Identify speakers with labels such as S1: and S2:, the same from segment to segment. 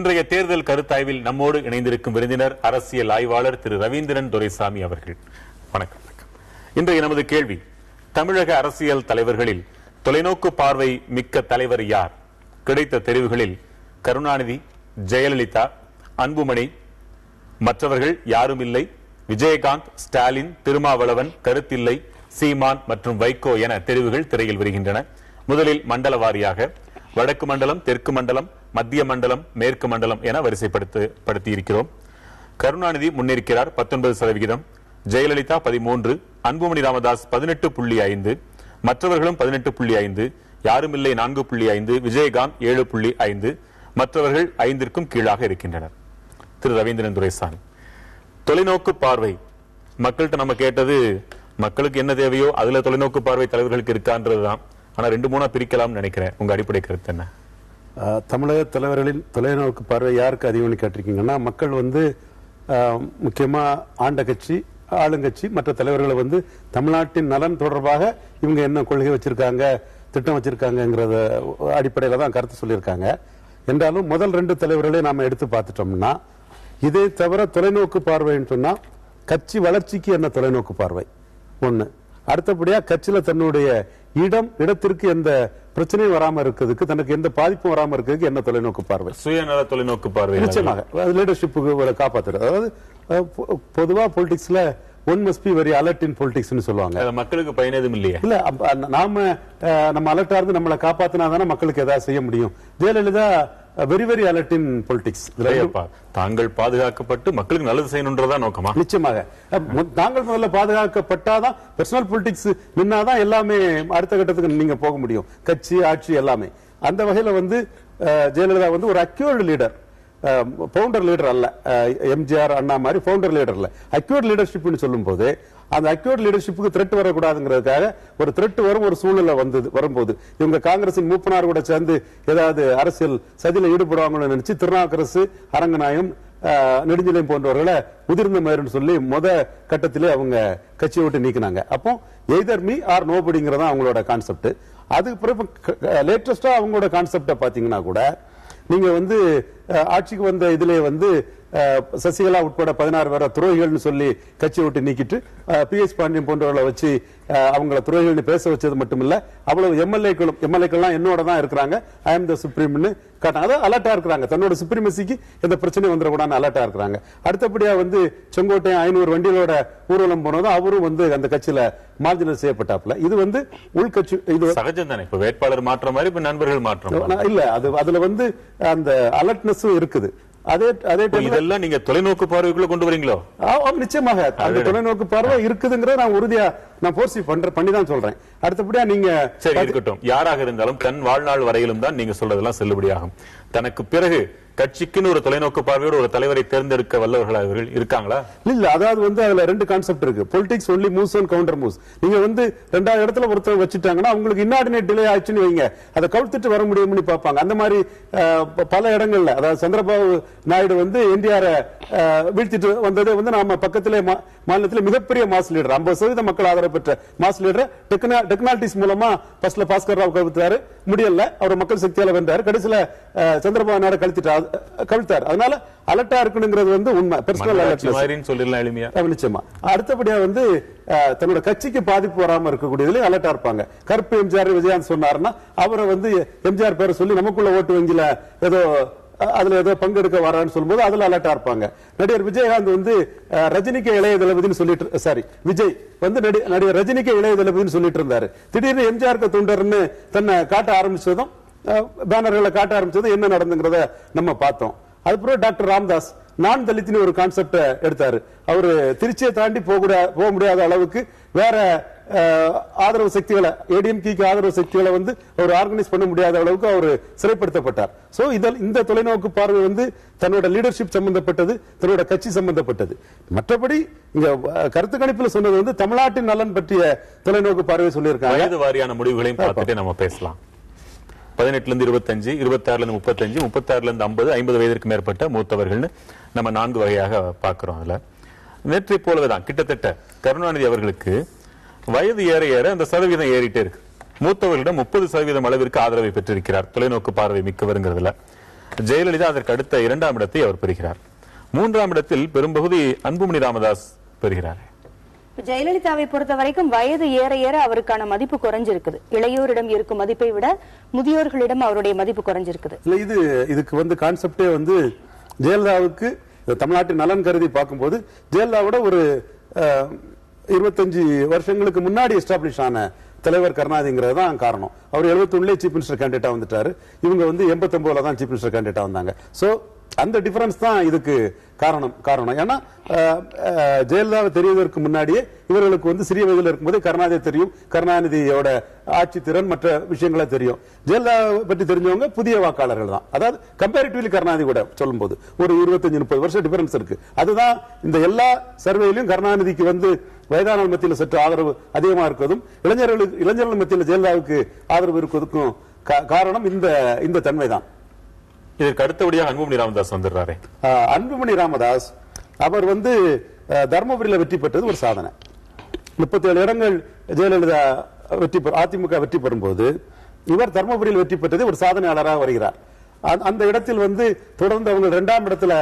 S1: இன்றைய தேர்தல் கருத்தாய்வில் நம்மோடு இணைந்திருக்கும் விருந்தினர் அரசியல் ஆய்வாளர் திரு ரவீந்திரன் துரைசாமி அவர்கள். வணக்கம். இன்றைய நமது கேள்வி, தமிழக அரசியல் தலைவர்களில் தொலைநோக்கு பார்வை மிக்க தலைவர் யார்? கிடைத்த தெரிவுகளில் கருணாநிதி, ஜெயலலிதா, அன்புமணி, மற்றவர்கள் யாரும் இல்லை, விஜயகாந்த், ஸ்டாலின், திருமாவளவன், கருத்தில்லை, சீமான் மற்றும் வைகோ என தெரிவுகள் திரையில் வருகின்றன. முதலில் மண்டல வாரியாக வடக்கு மண்டலம், தெற்கு மண்டலம், மத்திய மண்டலம், மேற்கு மண்டலம் என வரிசைப்படுத்தி இருக்கிறோம். கருணாநிதி முன்னிருக்கிறார் 19%, ஜெயலலிதா 13%, அன்புமணி ராமதாஸ் 18.5%, மற்றவர்களும் 18.5%, யாருமில்லை 4.5%, விஜயகாந்த் 7.5%, மற்றவர்கள் 5க்கும் கீழாக இருக்கின்றனர். திரு ரவீந்திரன் துரைசாமி, தொலைநோக்கு பார்வை மக்கள்கிட்ட நம்ம கேட்டது, மக்களுக்கு என்ன தேவையோ அதுல தொலைநோக்கு பார்வை தலைவர்களுக்கு இருக்கான்றதுதான். ஆனா 2-3 பிரிக்கலாம் நினைக்கிறேன். உங்க அடிப்படை கருத்து என்ன?
S2: தமிழக தலைவர்களின் தொலைநோக்கு பார்வை யாருக்கு அதிகம்னு கேட்டிருக்கீங்கன்னா, மக்கள் முக்கியமா ஆண்ட கட்சி, ஆளுங்கட்சி, மற்ற தலைவர்களை தமிழ்நாட்டின் நலன் தொடர்பாக இவங்க என்ன கொள்கை வச்சிருக்காங்க, திட்டம் வச்சிருக்காங்கிறத அடிப்படையில தான் கருத்து சொல்லியிருக்காங்க. என்றாலும் முதல் 2 தலைவர்களே நாம எடுத்து பார்த்துட்டோம்னா, இதே தவிர தொலைநோக்கு பார்வைன்னு சொன்னா கட்சி வளர்ச்சிக்கு என்ன தொலைநோக்கு பார்வை ஒண்ணு, அடுத்தபடியா கட்சியில தன்னுடைய இடத்திற்கு எந்த பிரச்சனையும் வராம இருக்கிறதுக்கு, தனக்கு எந்த பாதிப்பும் வராம இருக்கிறதுக்கு என்ன தொலைநோக்கு பார்வை,
S1: சுயநல தொலைநோக்கு பார்வை.
S2: நிச்சயமாக லீடர்ஷிப்புக்கு காப்பாத்துறது. அதாவது பொதுவா பொலிட்டிக்ஸ்ல one must be very alert in politics சொல்லுவாங்க.
S1: மக்களுக்கு பயனேதும் இல்லையா?
S2: இல்ல, நம்ம அலர்ட்டா இருந்து நம்மளை காப்பாத்தினா தானே மக்களுக்கு ஏதாவது செய்ய முடியும். Jayalalithaa very very alert in politics.
S1: தாங்கள் பாதுகாக்கப்பட்டு மக்களுக்கு நல்லது செய்யணும்ன்றதா நோக்கமா?
S2: நிச்சயமாக. தாங்கள் முதல்ல பாதுகாக்கப்பட்டாதான் பர்சனல் பொலிட்டிக்ஸ் நின்னாதான் எல்லாமே அடுத்த கட்டத்துக்கு நீங்க போக முடியும். கட்சி, ஆட்சி எல்லாமே. அந்த வகையில ஜெயலலிதா ஒரு அக்யூர்டு லீடர், பவுண்டர் லீடர் அல்ல. எம்ஜிஆர், அண்ணா மாதிரி பவுண்டர் லீடர் அல்ல. அக்யூர்ட் லீடர்ஷிப் சொல்லும் போது அந்த அக்யூர்ட் லீடர்ஷிப்புக்கு த்ரெட் வரக்கூடாதுங்கிறதுக்காக ஒரு த்ரெட் வரும் ஒரு சூழ்நிலை வரும்போது இவங்க காங்கிரசின் மூப்பனார் கூட சேர்ந்து ஏதாவது அரசியல் சதியில ஈடுபடுவாங்கன்னு நினைச்சு திருநாவுக்கரசு, அரங்கநாயகம், நெடுஞ்செழியன் போன்றவர்களை முதிர்ந்த மேயர்னு சொல்லி கட்டத்திலே அவங்க கட்சியை விட்டு நீக்கினாங்க. அப்போ எய்தர் மீ ஆர் நோபடிங்கிறதா அவங்களோட கான்செப்ட். அதுக்கு பிறகு லேட்டஸ்டா அவங்களோட கான்செப்ட பாத்தீங்கன்னா கூட, நீங்க ஆட்சிக்கு வந்த இதுல சசிகலா உட்பட 16 பேரை துரோகிகள்னு சொல்லி கட்சியை விட்டு நீக்கிட்டு PS பாண்டியன் போன்றவர்களை வச்சு அவங்கள துரோகிகள்னு பேச வச்சது மட்டும் இல்ல, அவ்வளவு எம்எல்ஏக்கள்லாம் என்னோட தான் இருக்கிறாங்க, ஐ எம் த சுப்ரீம்னு காட்டாங்க. அதாவது அலர்ட்டா இருக்கிறாங்க, தன்னோட சுப்ரீமசிக்கு எந்த பிரச்சனையும் வந்துடக்கூடாது அலர்ட்டா இருக்கிறாங்க. அடுத்தபடியா செங்கோட்டையன் 500 வண்டிகளோட ஊர்வலம் போனதும் அவரும் அந்த கட்சியில மார்ஜினல் செய்யப்பட்டாப்ல. இது உள்கட்சி, இது
S1: சகஜம் தானே. இப்ப வேட்பாளர் மாற்ற மாதிரி இப்ப நண்பர்கள் மாற்றம்
S2: இல்ல, அதுல அந்த அலர்ட்னஸ் இருக்குது.
S1: இதெல்லாம் நீங்க தொலைநோக்கு பார்வைக்குள்ள கொண்டு வரீங்களோ?
S2: நிச்சயமாக அந்த தொலைநோக்கு பார்வை இருக்குதுங்கிறத நான் உறுதியா போர்சி பண்ணிதான் சொல்றேன். அடுத்தபடியா நீங்க
S1: சரி இருக்கட்டும், யாராக இருந்தாலும் தன் வாழ்நாள் வரையிலும் தான் நீங்க சொல்றதெல்லாம் செல்லுபடியாகும். தனக்கு பிறகு கட்சிக்குன்னு ஒரு தொலைநோக்கு பார்வையோடு ஒரு தலைவரை தேர்ந்தெடுக்க வல்லவர்கள் அவர்கள் இருக்காங்களா?
S2: இல்ல, அதாவது அதுல 2 கான்செப்ட் இருக்கு. Politics only moves and counter moves. நீங்க 2வது இடத்துல ஒருத்தர் வச்சுட்டாங்கன்னா அவங்களுக்கு இன்னார்டினேட் டிலே ஆச்சுன்னு வைங்க, அதை கவுத்துட்டு வர முடியும்னு பார்ப்பாங்க. அந்த மாதிரி பல இடங்கள்ல, அதாவது சந்திரபாபு நாயுடு என்டிஆர் வீழ்த்திட்டு வந்ததே நாம பக்கத்திலே மாநிலத்தில் மிகப்பெரிய மாஸ் லீடர், 50% மக்கள் ஆதரவு பெற்ற மாஸ் லீடர் டெக்னாலிட்டிஸ் மூலமா பஸ்ல பாஸ்கர் ராவ் கவிழ்த்தாரு, முடியல, அவர் மக்கள் சக்தியால வென்றாரு. கடைசியில சந்திரபாபு நாயுடு கவிழ்த்தார். அதனால அலர்ட்டா இருக்கணுங்கிறது உண்மை. பர்சனல் அலர்ட்னஸ்
S1: சொல்லிடலாம் எளிமையா.
S2: நிச்சயமா. அடுத்தபடியா தன்னோட கட்சிக்கு பாதிப்பு வராம இருக்கக்கூடியதுல அலர்ட்டா இருப்பாங்க. கருப்பு எம்ஜிஆர் விஜயகாந்த் சொன்னாருன்னா அவரை எம்ஜிஆர் பேரை சொல்லி நமக்குள்ள ஓட்டு வங்கியில அதுல ஏதோ பங்கெடுக்க வரான்னு சொல்லும்போது அதுல அலர்ட்டா இருப்பாங்க. நடிகர் விஜயகாந்த் ரஜினிக்கு இளைய தளபதினு சொல்லிட்டு, சாரி விஜய் நடிகர் ரஜினிக்கு இளைய தளபதினு சொல்லிட்டு இருந்தாரு. திடீர்னு எம்ஜிஆருக்கு தொண்டர்னு தன்னை காட்ட ஆரம்பிச்சதும், பேனர்களை காட்ட ஆரம்பிச்சதும் என்ன நடந்துங்கிறத நம்ம பார்த்தோம். அதுக்கப்புறம் டாக்டர் ராமதாஸ் நான் தலித்தின் ஒரு கான்செப்ட எடுத்தாரு. அவரு திருச்சியை தாண்டி போக முடியாத அளவுக்கு வேற ஆதரவு சக்திகளை, ஏடிஎம்கேக்கு ஆதரவு சக்திகளை அவர் ஆர்கனைஸ் பண்ண முடியாத அளவுக்கு அவர் சிறைப்படுத்தப்பட்டார். சோ இந்த தொலைநோக்கு பார்வை தன்னோட லீடர்ஷிப் சம்பந்தப்பட்டது, தன்னோட கட்சி சம்பந்தப்பட்டது. மற்றபடி இங்க கருத்து கணிப்புல சொன்னது தமிழ்நாட்டின் நலன் பற்றிய தொலைநோக்கு பார்வை சொல்லியிருக்காங்க.
S1: வயது வாரியான முடிவுகளையும் பார்த்துட்டு நம்ம பேசலாம். 18 இருந்து 25, 26 இருந்து 35, 36 இருந்து 50, 50 வயதிற்கு மேற்பட்ட மூத்தவர்கள்னு நம்ம 4 வகையாக பார்க்கிறோம். அதுல நேற்றை போலவேதான் கிட்டத்தட்ட கருணாநிதி அவர்களுக்கு வயது ஏற ஏற அந்த சதவீதம் ஏறிட்டே இருக்கு. மூத்தவர்களிடம் 30% அளவிற்கு ஆதரவை பெற்றிருக்கிறார் தொலைநோக்கு பார்வை மிக்கவருங்கிறதுல. ஜெயலலிதா அதற்கு அடுத்த 2ஆம் இடத்தை அவர் பெறுகிறார். 3ஆம் இடத்தில் பெரும்பகுதி அன்புமணி ராமதாஸ் பெறுகிறார்.
S3: ஜெயலலிதாவை பொறுத்த வரைக்கும் வயது ஏற ஏற அவருக்கான மதிப்பு குறைஞ்சிருக்குது. இளையோரிடம் இருக்கும் மதிப்பை விட முதியோர்களிடம் அவருடைய மதிப்பு குறைஞ்சிருக்குது.
S2: இதுக்கு கான்செப்டே ஜெயலலிதாவுக்கு தமிழ்நாட்டின் நலன் கருதி பார்க்கும்போது ஜெயலலிதாவோட ஒரு 25 வருஷங்களுக்கு முன்னாடி எஸ்டாப்ளிஷ் ஆன தலைவர் கருணாநிதிங்கிறது தான் காரணம். அவர் 71 சீஃப் மினிஸ்டர் கேண்டிடேட்டா வந்துட்டாரு. இவங்க 89 தான் சீஃப் மினிஸ்டர் கேண்டிடேட்டா வந்தாங்க. சோ அந்த டிஃபரன்ஸ் தான் இதுக்கு காரணம். ஏன்னா ஜெயலலிதாவை தெரிவதற்கு முன்னாடியே இவர்களுக்கு சிறிய வயதில் இருக்கும்போது கருணாநிதி தெரியும். கருணாநிதியோட ஆட்சி திறன் மற்ற விஷயங்களா தெரியும். ஜெயலலிதாவை பற்றி தெரிஞ்சவங்க புதிய வாக்காளர்கள் தான். அதாவது கம்பேரிட்டிவ்லி கருணாநிதி கூட சொல்லும்போது ஒரு 25-30 வருஷம் டிஃபரன்ஸ் இருக்கு. அதுதான் இந்த எல்லா சர்வேலையும் கருணாநிதிக்கு வயதான மத்தியில் சற்று ஆதரவு அதிகமா இருக்கிறதும் இளைஞர்கள் மத்தியில் ஜெயலலிதாவுக்கு ஆதரவு இருப்பதற்கும் காரணம் இந்த தன்மைதான்.
S1: இதற்கு அடுத்தபடியாக அன்புமணி ராமதாஸ் வந்துடுறாரு.
S2: அன்புமணி ராமதாஸ் அவர் தர்மபுரியில வெற்றி பெற்றது ஒரு சாதனை. 37 இடங்கள் ஜெயலலிதா அதிமுக வெற்றி பெறும்போது இவர் தர்மபுரியில் வெற்றி பெற்றது ஒரு சாதனையாளராக வருகிறார். அந்த இடத்தில் தொடர்ந்து அவங்க 2ஆம் இடத்துல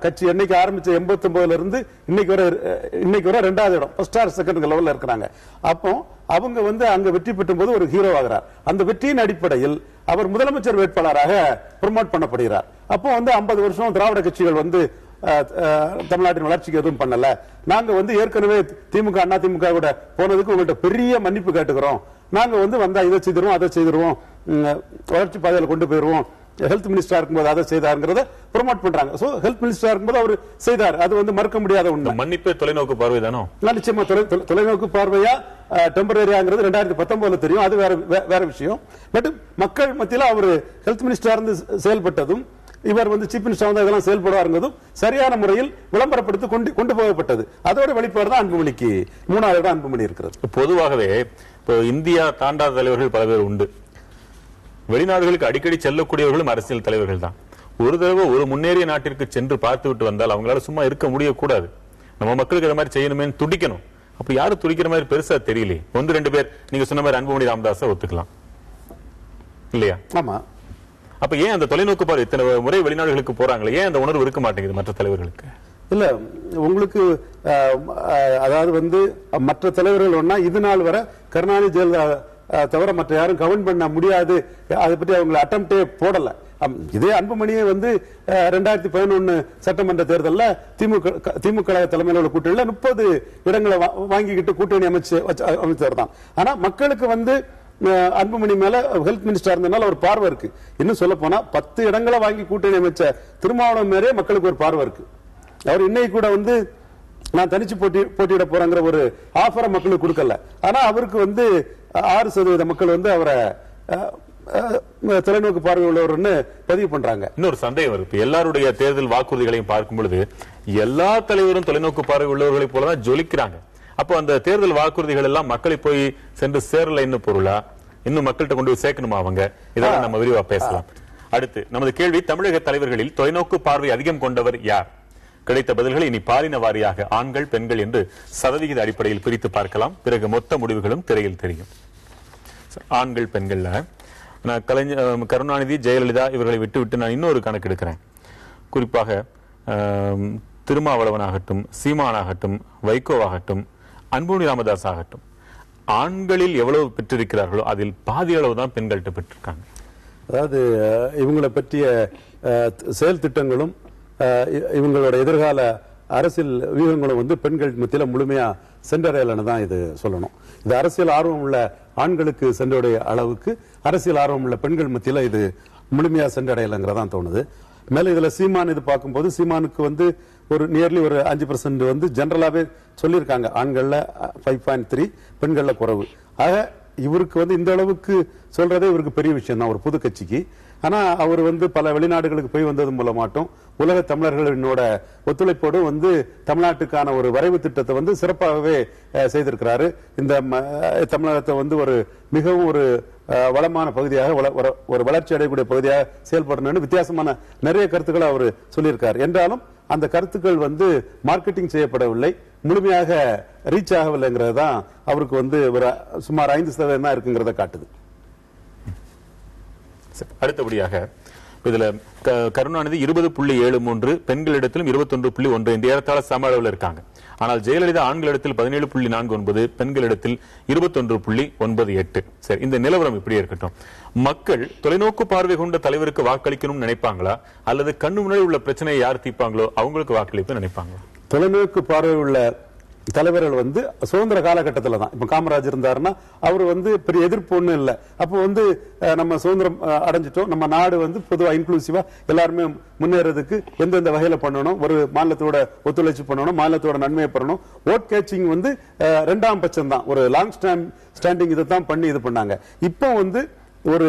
S2: கட்சி என்னைக்கு ஆரம்பிச்ச 89 இருந்து இன்னைக்கு வர 2வது இடம், ஃபர்ஸ்ட் ஆர் செகண்ட் லெவல்ல இருக்கிறாங்க. அப்போ அவங்க அங்க வெற்றி பெற்றும் போது ஒரு ஹீரோ ஆகிறார். அந்த வெற்றியின் அடிப்படையில் அவர் முதலமைச்சர் வேட்பாளராக ப்ரமோட் பண்ணப்படுகிறார். அப்போ 50 வருஷம் திராவிட கட்சிகள் தமிழ்நாட்டின் வளர்ச்சிக்கு எதுவும் பண்ணல, நாங்க ஏற்கனவே திமுக அண்ணா திமுக கூட போனதுக்கு உங்கள்கிட்ட பெரிய மன்னிப்பு கேட்டுக்கிறோம், நாங்க வந்தா இதை செய்திருவோம் அதை செய்திருவோம், வளர்ச்சி பாதையில கொண்டு போயிருவோம், ஹெல்த் மினிஸ்டரா இருக்கும்போது அதை செய்தாருங்கிறத ப்ரமோட் பண்றாங்க. சோ ஹெல்த் மினிஸ்டரா இருக்கும்போது அவர் செய்தார். அது மறுக்க முடியாத உண்மை.
S1: மன்னிப்பு தொலைநோக்கு பார்வை தானோ?
S2: நிச்சயமா தொலைநோக்கு பார்வையா டெம்பரரியாங்கிறது 2019 தெரியும். அது வேற விஷயம். பட் மக்கள் மத்தியில் அவர் ஹெல்த் மினிஸ்டரா இருந்து செயல்பட்டதும் இவர் சீஃப் மினிஸ்டர் இதெல்லாம் செயல்படுவாருங்கிறதும் சரியான முறையில் விளம்பரப்படுத்தி கொண்டு போகப்பட்டது. அதோட வெளிப்பாடு தான் அன்புமணிக்கு 3வது இடம் அன்புமணி இருக்கிறது.
S1: பொதுவாகவே இந்தியா தாண்டாத தலைவர்கள் பல பேர் உண்டு. வெளிநாடுகளுக்கு அடிக்கடி செல்லக்கூடியவர்களும் அரசியல் தலைவர்கள் தான். ஒரு தடவை ஒரு முன்னேறிய நாட்டிற்கு சென்று பார்த்து விட்டு வந்தால் அவங்களால சும்மா இருக்க முடியக்கூடாது. நம்ம மக்களுக்கு இந்த மாதிரி செய்யணுமே துடிக்கணும். அப்ப யாரும் துடிக்கிற மாதிரி பெருசா தெரியல. 1-2 பேர் நீங்க சொன்ன மாதிரி அன்புமணி ராமதாஸை ஒத்துக்கலாம் இல்லையா?
S2: ஆமா.
S1: அப்ப ஏன் அந்த தொலைநோக்கு பார்வை இத்தனை முறை வெளிநாடுகளுக்கு போறாங்களே, ஏன் அந்த உணர்வு இருக்க மாட்டேங்குது மற்ற தலைவர்களுக்கு?
S2: இல்ல உங்களுக்கு அதாவது மற்ற தலைவர்கள் இது நாள் வரை கருணாநிதி ஜெயலலிதா தவிர மற்ற யாரும் கமெண்ட் பண்ண முடியாது, அதை பற்றி அவங்க அட்டம்ப்டே போடல. இதே அன்புமணியை 2011 சட்டமன்ற தேர்தலில் திமுக தலைமையில் உள்ள கூட்டணியில் 30 இடங்களை வாங்கிக்கிட்டு கூட்டணி அமைச்சர் தான். ஆனா மக்களுக்கு அன்புமணி மேல ஹெல்த் மினிஸ்டர் இருந்தனால ஒரு பார்வை இருக்கு. இன்னும் சொல்ல போனா 10 இடங்களை வாங்கி கூட்டணி அமைச்ச திருமாவளவன் மேலே மக்களுக்கு ஒரு பார்வை இருக்கு. அவர் இன்னைக்கு கூட நான் தனிச்சு போட்டியிட போறேங்கிற ஒரு ஆஃபரை மக்களுக்கு கொடுக்கல. ஆனா அவருக்கு 6% மக்கள் அவரை தொலைநோக்கு பார்வை உள்ளவர்னு பதிவு பண்றாங்க.
S1: இன்னொரு சந்தேகம் இருக்கு. எல்லாருடைய தேர்தல் வாக்குறுதிகளையும் பார்க்கும் பொழுது எல்லா தலைவரும் தொலைநோக்கு பார்வை உள்ளவர்களை போலதான் ஜொலிக்கிறாங்க. அப்போ அந்த தேர்தல் வாக்குறுதிகள் எல்லாம் மக்களை போய் சென்று சேரல இன்னும் பொருளா, இன்னும் மக்கள்கிட்ட கொண்டு போய் சேர்க்கணுமா? அவங்க இதெல்லாம் நம்ம விரிவா பேசலாம். அடுத்து நமது கேள்வி, தமிழக தலைவர்களில் தொலைநோக்கு பார்வை அதிகம் கொண்டவர் யார்? கிடைத்த பதில்களை இனி பாலின வாரியாக ஆண்கள் பெண்கள் என்று சதவிகித அடிப்படையில் பிரித்து பார்க்கலாம். பிறகு மொத்த முடிவுகளும் திரையில் தெரியும். ஆண்கள் பெண்கள்ல நான் கருணாநிதி ஜெயலலிதா இவர்களை விட்டு நான் இன்னொரு கணக்கு எடுக்கிறேன். குறிப்பாக திருமாவளவன் ஆகட்டும், சீமான் ஆகட்டும், வைகோவாகட்டும், அன்புமணி ராமதாஸ் ஆகட்டும், ஆண்களில் எவ்வளவு பெற்றிருக்கிறார்களோ அதில் பாதி அளவு தான் பெண்கள்கிட்ட பெற்றிருக்காங்க.
S2: அதாவது இவங்களை பற்றிய செயல் திட்டங்களும் இவங்களோட எதிர்கால அரசியல் வியூகங்களும் பெண்கள் மத்தியில முழுமையா சென்றடையலன்னு தான் இது சொல்லணும். இது அரசியல் ஆர்வம் உள்ள ஆண்களுக்கு சென்றடைய அளவுக்கு அரசியல் ஆர்வம் உள்ள பெண்கள் மத்தியில இது முழுமையா சென்றடையலங்கிறதான் தோணுது. மேல இதுல சீமான் இது பார்க்கும்போது சீமானுக்கு ஒரு நியர்லி ஒரு 5% ஜெனரலாவே சொல்லியிருக்காங்க. ஆண்கள்ல 5.3, பெண்கள்ல குறைவு. ஆக இவருக்கு இந்த அளவுக்கு சொல்றதே இவருக்கு பெரிய விஷயம் தான் ஒரு புது கட்சிக்கு. ஆனா அவர் பல வெளிநாடுகளுக்கு போய் வந்தது மூலமாட்டும் உலக தமிழர்களினோட ஒத்துழைப்போடு தமிழ்நாட்டுக்கான ஒரு வரைவு திட்டத்தை சிறப்பாகவே செய்திருக்கிறாரு. இந்த தமிழகத்தை ஒரு மிகவும் ஒரு வளமான பகுதியாக ஒரு வளர்ச்சி அடையக்கூடிய பகுதியாக செயல்படணும்னு வித்தியாசமான நிறைய கருத்துக்களை அவர் சொல்லியிருக்காரு. என்றாலும் அந்த கருத்துக்கள் மார்க்கெட்டிங் செய்யப்படவில்லை, முழுமையாக ரீச் ஆகவில்லைங்கிறது தான் அவருக்கு ஒரு சுமார் 5% தான் இருக்குங்கிறத காட்டுது.
S1: அடுத்தபடியாக இதுல கருணாநிதி 20.73, பெண்களிடத்திலும் 21.1, இந்த ஏறத்தாழ சம அளவில் இருக்காங்க. ஆனால் ஜெயலலிதா ஆண்களிடத்தில் 17.49, பெண்களிடத்தில் 21.98. சரி, இந்த நிலவரம் இப்படி இருக்கட்டும். மக்கள் தொலைநோக்கு பார்வை கொண்ட தலைவருக்கு வாக்களிக்கணும்னு நினைப்பாங்களா, அல்லது கண்ணு முன்னாடி உள்ள பிரச்சனையை யார் தீர்ப்பாங்களோ அவங்களுக்கு வாக்களிப்பு நினைப்பாங்களா?
S2: தொலைநோக்கு பார்வை உள்ள தலைவர்கள் வந்து சுதந்திர காலகட்டத்தில் தான். இப்ப காமராஜ் இருந்தாருன்னா அவர் வந்து பெரிய எதிர்ப்பு ஒண்ணும் இல்லை. அப்போ வந்து நம்ம சுதந்திரம் அடைஞ்சிட்டோம், நம்ம நாடு வந்து பொதுவா இன்க்ளூசிவா எல்லாருமே முன்னேறதுக்கு எந்தெந்த வகையில பண்ணணும், ஒரு மாநிலத்தோட ஒத்துழைச்சு பண்ணணும், மாநிலத்தோட நன்மையை பண்ணணும். ஓட் கேச்சிங் வந்து இரண்டாம் பட்சம் தான், ஒரு லாங் ஸ்டாண்டிங் இதை தான் பண்ணி இது பண்ணாங்க. இப்போ வந்து ஒரு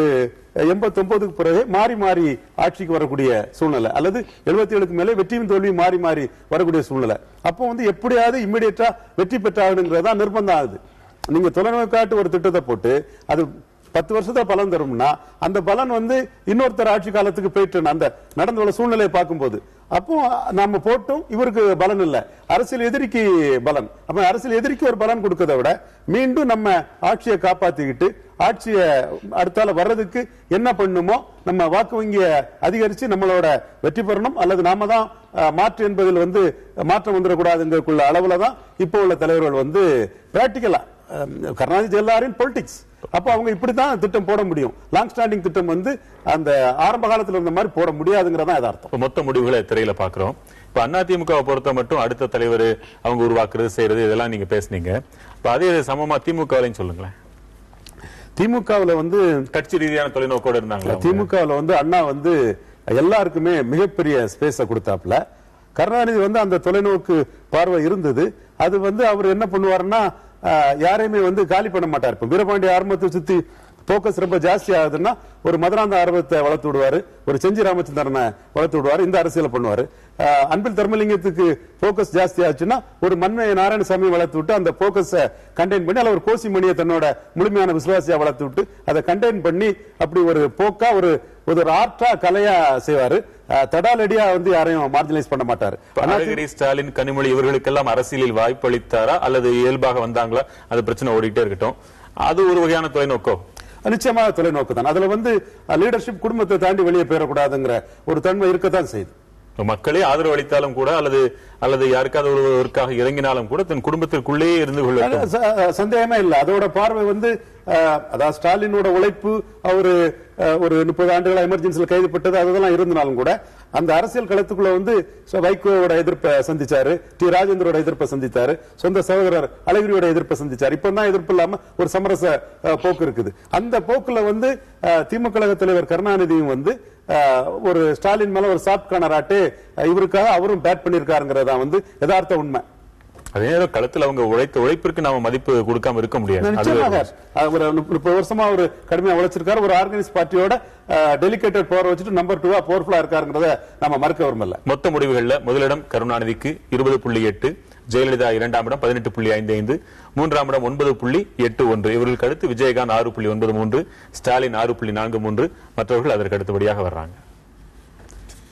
S2: 89க்கு பிறகு மாறி மாறி ஆட்சிக்கு வரக்கூடிய சூழ்நிலை, அல்லது 77க்கு மேலே வெற்றியும் தோல்வியும் மாறி மாறி வரக்கூடிய சூழ்நிலை. அப்போ வந்து எப்படியாவது இம்மிடியேட்டா வெற்றி பெற்றாகணுங்கிறதா நிர்பந்தம் ஆகுது. நீங்க தொலைநோக்காட்டு ஒரு திட்டத்தை போட்டு அது 10 வருஷத்துல பலன் தரும்னா அந்த பலன் வந்து இன்னொருத்தர் ஆட்சி காலத்துக்கு போயிட்டு அந்த நடந்து வர சூழ்நிலையை பார்க்கும்போது அப்போ நம்ம போட்டும் இவருக்கு பலன் இல்ல, அரசியல் எதிரிக்கு பலன். அப்ப அரசியல் எதிரிக்கு ஒரு பலன் கொடுக்கறதை விட மீண்டும் நம்ம ஆட்சியை காப்பாத்திக்கிட்டு ஆட்சியை அடுத்தால வர்றதுக்கு என்ன பண்ணுமோ நம்ம வாக்கு வங்கிய அதிகரிச்சு நம்மளோட வெற்றி பெறணும், அல்லது நாம தான் மாற்று என்பதில் வந்து மாற்றம் வந்துடக்கூடாதுங்கிற அளவுல தான் இப்போ உள்ள தலைவர்கள் வந்து பிராக்டிக்கலா கருணாநிதி ஜெயலலிதாவின் பொலிட்டிக்ஸ். அப்ப அவங்க இப்படித்தான் திட்டம் போட முடியும். லாங் ஸ்டாண்டிங் திட்டம் வந்து அந்த ஆரம்ப காலத்துல இருந்த மாதிரி போட முடியாதுங்கிறதா யதார்த்தம்.
S1: மொத்த முடிவுகளை திரையில பாக்குறோம். இப்ப அதிமுகவை பொறுத்த மட்டும் அடுத்த தலைவர் அவங்க உருவாக்குறது செய்யறது இதெல்லாம் நீங்க பேசுனீங்க. அதே சமமா திமுகவிலையும் சொல்லுங்களேன்.
S2: திமுகவில் வந்து
S1: கட்சி ரீதியான தொலைநோக்கோடு இருந்தாங்க.
S2: திமுகவில் வந்து அண்ணா வந்து எல்லாருக்குமே மிகப்பெரிய ஸ்பேஸ கொடுத்தாப்ல. கருணாநிதி வந்து அந்த தொலைநோக்கு பார்வை இருந்தது. அது வந்து அவர் என்ன பண்ணுவாருன்னா யாரையுமே வந்து காலி பண்ண மாட்டார். இப்ப வீரபாண்டிய ஆரம்பத்தை சுத்தி போக்கஸ் ரொம்ப ஜாஸ்தி ஆகுதுன்னா ஒரு மதுராந்த ஆர்வத்தை வளர்த்து விடுவாரு, ஒரு செஞ்சி ராமச்சந்திரனை வளர்த்து விடுவாரு, இந்த அரசியலை பண்ணுவாரு. அன்பில் தர்மலிங்கத்துக்கு போக்கஸ் ஜாஸ்தி ஆச்சுன்னா ஒரு மன்மை நாராயணசாமி வளர்த்து விட்டு அந்த போக்கஸை கண்டெயின் பண்ணி, அல்ல ஒரு கோசி மணியை தன்னோட முழுமையான விசுவாசியா வளர்த்து விட்டு அதை கண்டெயின் பண்ணி அப்படி ஒரு போக்கா ஒரு ஆர்ட்டா கலையா செய்வாரு. தடாலடியா வந்து யாரையும் மார்ஜினைஸ் பண்ண மாட்டாரு.
S1: அழகிரி, ஸ்டாலின், கனிமொழி இவர்களுக்கெல்லாம் அரசியலில் வாய்ப்பு அளித்தாரா அல்லது இயல்பாக வந்தாங்களா? அது பிரச்சனை ஓடிட்டே இருக்கட்டும். அது ஒரு வகையான தொலைநோக்கோ?
S2: நிச்சயமாக தொலைநோக்கு தான். அதுல வந்து லீடர்ஷிப் குடும்பத்தை தாண்டி வெளியே போயிடக்கூடாதுங்கிற ஒரு தன்மை இருக்கத்தான் செய்யுது.
S1: மக்களே ஆதரவு அளித்தாலும் கூட அல்லது யாருக்காவது ஒருவருக்காக இறங்கினாலும் கூட தன் குடும்பத்திற்குள்ளேயே இருந்து கொள்ள
S2: சந்தேகமே இல்லை. அதோட பார்வை வந்து அதாவது ஸ்டாலினோட உழைப்பு, அவரு ஒரு 30 ஆண்டுகளா எமர்ஜென்சியில் கைதுப்பட்டது அதெல்லாம் இருந்தாலும் கூட அந்த அரசியல் களத்துக்குள்ள வந்து வைகோவோட எதிர்ப்பை சந்திச்சாரு, டி ராஜேந்திரோட எதிர்ப்பை சந்திச்சாரு, சொந்த சகோதரர் அழகிரியோட எதிர்ப்பை சந்திச்சாரு. இப்பதான் எதிர்ப்பு இல்லாம ஒரு சமரச போக்கு இருக்குது. அந்த போக்குல வந்து திமுக தலைவர் கருணாநிதியும் வந்து ஒரு ஸ்டாலின் மேல ஒரு சாப்ட் கார்னர் ஆட்டு இவருக்காக அவரும் பேட் பண்ணிருக்காருங்கிறதா வந்து யதார்த்த உண்மை.
S1: அதே நேரம் களத்தில் அவங்க உழைத்த உழைப்பிற்கு நாம மதிப்பு கொடுக்காம இருக்க முடியாது.
S2: ஒரு 30 வருஷமா ஒரு கடுமையா உழைச்சிருக்காரு. ஒரு ஆர்கனைஸ் பார்ட்டியோட டெலிகேட்டட் பவர் வச்சுட்டு நம்பர் 2 பவர்ஃபுல்லா இருக்காருங்கிறத நம்ம மறுக்க விரும்பல.
S1: மொத்த முடிவுகள்ல முதலிடம் கருணாநிதிக்கு 20.8, ஜெயலலிதா 2ஆம் இடம் 18.55, 3ஆம் இடம் 9.81, இவர்களுக்கு அடுத்து விஜயகாந்த் 6.93, ஸ்டாலின் 6.43, மற்றவர்கள் அதற்கு அடுத்தபடியாக வர்றாங்க.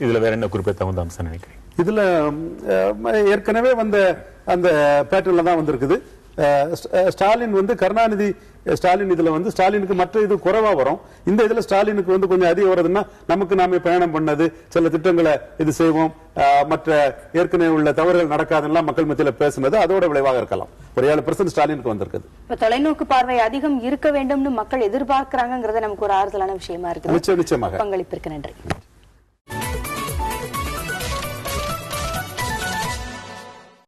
S1: இதுல வேற என்ன குறிப்பிட்ட தகுந்த அம்சம் நினைக்கிறேன்?
S2: இதுல ஏற்கனவே வந்த அந்த பேட்டர்ல தான் வந்திருக்குது. ஸ்டாலின் வந்து கருணாநிதி ஸ்டாலின் இதுல வந்து ஸ்டாலினுக்கு மற்ற இது குறைவா வரும். இந்த இதுல ஸ்டாலினுக்கு வந்து கொஞ்சம் அதிகம் வருதுன்னா நமக்கு நாம பயணம் பண்ணது, சில திட்டங்களை இது செய்வோம், மற்ற ஏற்கனவே உள்ள தவறுகள் நடக்காதெல்லாம் மக்கள் மத்தியில பேசுனது அதோட விளைவாக இருக்கலாம். ஒரு 7% ஸ்டாலினுக்கு வந்திருக்குது.
S3: இப்ப தொலைநோக்கு பார்வை அதிகம் இருக்க வேண்டும்னு மக்கள் எதிர்பார்க்கிறாங்கிறது நமக்கு ஒரு ஆறுதலான விஷயமா இருக்கு.
S2: நிச்சயமாக.
S3: பங்களிப்பிற்கு நன்றி.